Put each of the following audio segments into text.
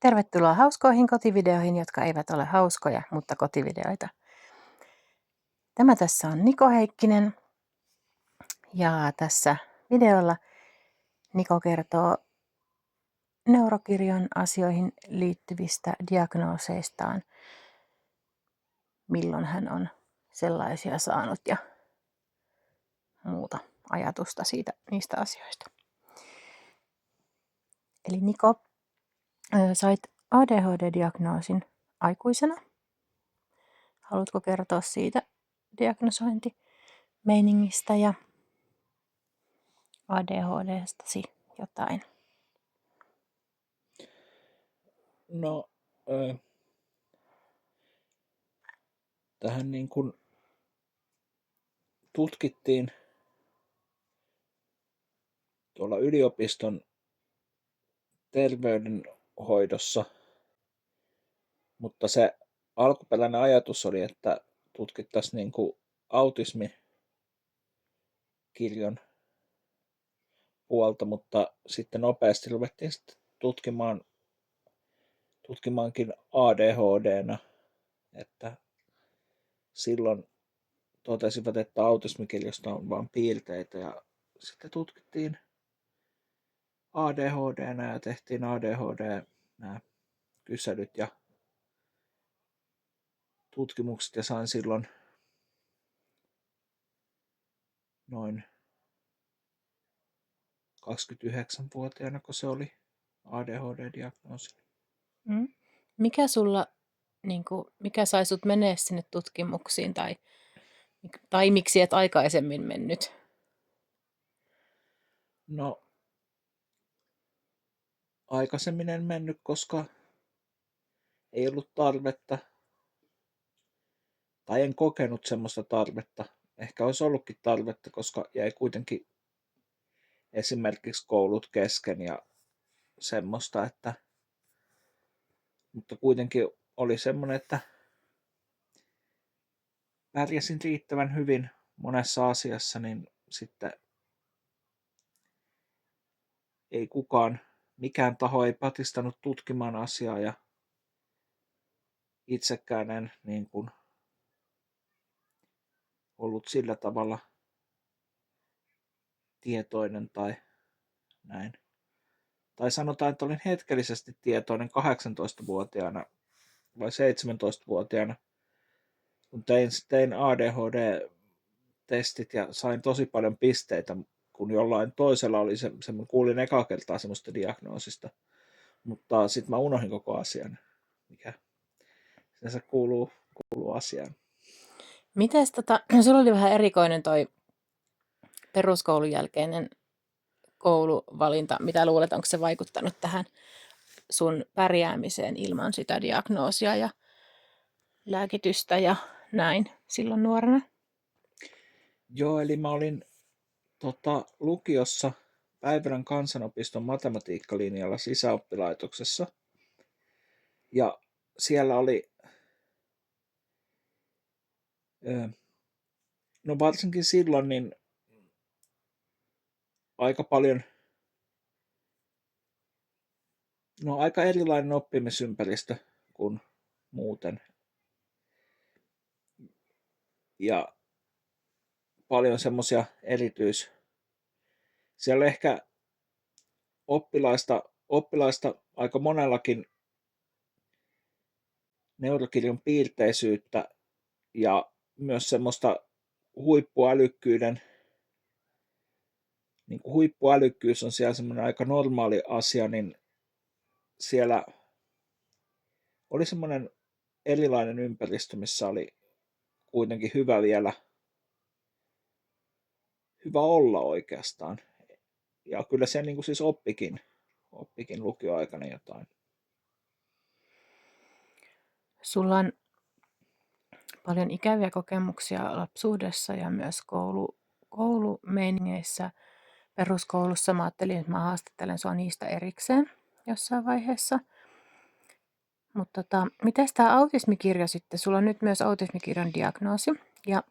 Tervetuloa hauskoihin kotivideoihin, jotka eivät ole hauskoja, mutta kotivideoita. Tämä tässä on Niko Heikkinen ja tässä videolla Niko kertoo neurokirjon asioihin liittyvistä diagnooseistaan, milloin hän on sellaisia saanut ja muuta ajatusta niistä asioista. Eli Niko, sait ADHD-diagnoosin aikuisena. Haluatko kertoa siitä diagnosointimeiningistä ja ADHDstasi jotain? No, tähän niin kuin tutkittiin tuolla yliopiston terveydenhoidossa, mutta se alkuperäinen ajatus oli, että tutkittaisiin niin kuin autismikirjon puolta, mutta sitten nopeasti ruvettiin tutkimaankin ADHD:na, että silloin totesivat, että autismikirjosta on vain piirteitä ja sitten tutkittiin ADHD:na ja tehtiin ADHD nämä kyselyt ja tutkimukset ja sain silloin noin 29-vuotiaana, kun se oli ADHD-diagnoosi. Mikä sai sut menee sinne tutkimuksiin tai miksi et aikaisemmin mennyt? No, aikaisemmin en mennyt, koska ei ollut tarvetta tai en kokenut semmoista tarvetta. Ehkä olisi ollutkin tarvetta, koska jäi kuitenkin esimerkiksi koulut kesken ja semmoista, mutta kuitenkin oli semmoinen, että pärjäsin riittävän hyvin monessa asiassa, niin sitten ei mikään taho ei patistanut tutkimaan asiaa ja itsekään en niin kuin ollut sillä tavalla tietoinen tai näin. Tai sanotaan, että olin hetkellisesti tietoinen 18-vuotiaana vai 17-vuotiaana, kun tein ADHD-testit ja sain tosi paljon pisteitä, kun jollain toisella oli kuulin ekaa kertaa semmoista diagnoosista, mutta sitten mä unohdin koko asian, mikä sinänsä kuuluu asiaan. Mites sulla oli vähän erikoinen toi peruskoulun jälkeinen kouluvalinta. Mitä luulet, onko se vaikuttanut tähän sun pärjäämiseen ilman sitä diagnoosia ja lääkitystä ja näin silloin nuorena? Joo, eli mä olin lukiossa Päivärän kansanopiston matematiikkalinjalla sisäoppilaitoksessa. Ja siellä oli, no varsinkin silloin, niin aika paljon, aika erilainen oppimisympäristö kuin muuten. Ja paljon semmoisia siellä ehkä oppilaista aika monellakin neurokirjon piirteisyyttä ja myös semmoista huippuälykkyys on siellä semmoinen aika normaali asia, niin siellä oli semmoinen erilainen ympäristö, missä oli kuitenkin hyvä olla oikeastaan. Ja kyllä se niin kuin siis oppikin lukioaikana jotain. Sulla on paljon ikäviä kokemuksia lapsuudessa ja myös koulumeiningeissä peruskoulussa. Mä ajattelin, että mä haastattelen sua niistä erikseen jossain vaiheessa. Mutta miten tämä autismikirjo sitten? Sulla on nyt myös autismikirjon diagnoosi. Ja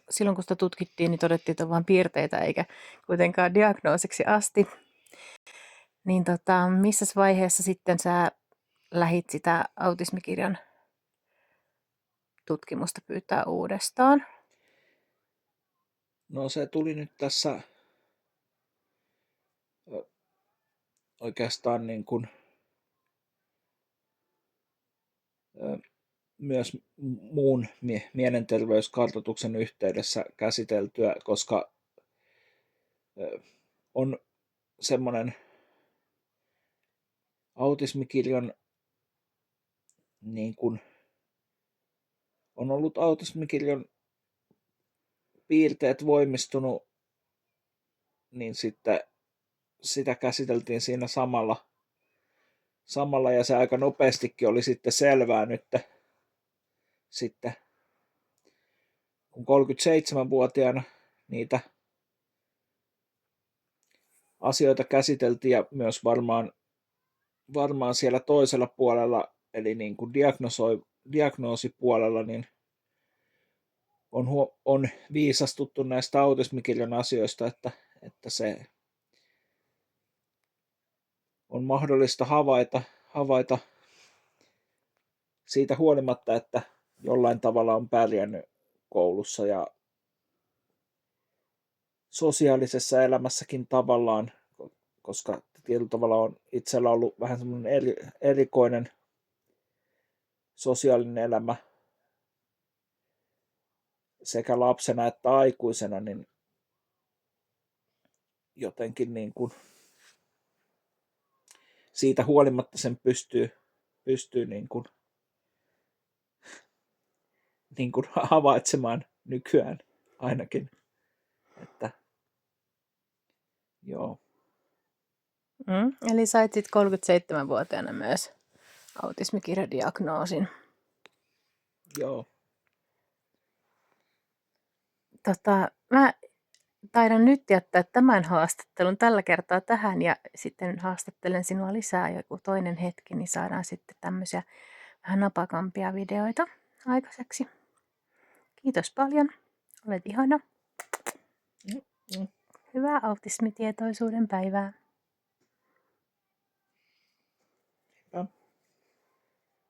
silloin kun sitä tutkittiin, niin todettiin, että on vain piirteitä eikä kuitenkaan diagnoosiksi asti. Niin missä vaiheessa sitten sä lähit sitä autismikirjan tutkimusta pyytää uudestaan? No se tuli nyt tässä oikeastaan niin kuin, myös muun mielenterveyskartoituksen yhteydessä käsiteltyä, koska on semmoinen autismikirjon niin kuin, on ollut autismikirjon piirteet voimistunut, niin sitten sitä käsiteltiin siinä samalla ja se aika nopeastikin oli sitten selvää nyt sitten, kun 37-vuotiaana niitä asioita käsiteltiin ja myös varmaan siellä toisella puolella, eli niin kuin diagnoosipuolella, niin on viisastuttu näistä autismikirjon asioista, että se on mahdollista havaita siitä huolimatta, että jollain tavalla on pärjännyt koulussa ja sosiaalisessa elämässäkin tavallaan, koska tietyllä tavalla on itsellä ollut vähän semmoinen erikoinen sosiaalinen elämä sekä lapsena että aikuisena, niin jotenkin niin kuin siitä huolimatta sen pystyy niin kuin havaitsemaan nykyään ainakin, että joo. Eli sait sitten 37-vuotiaana myös autismikirjadiagnoosin. Joo. Mä taidan nyt jättää tämän haastattelun tällä kertaa tähän ja sitten haastattelen sinua lisää joku toinen hetki, niin saadaan sitten tämmöisiä vähän napakampia videoita aikaiseksi. Kiitos paljon. Olet ihana. Hyvää autismitietoisuuden päivää.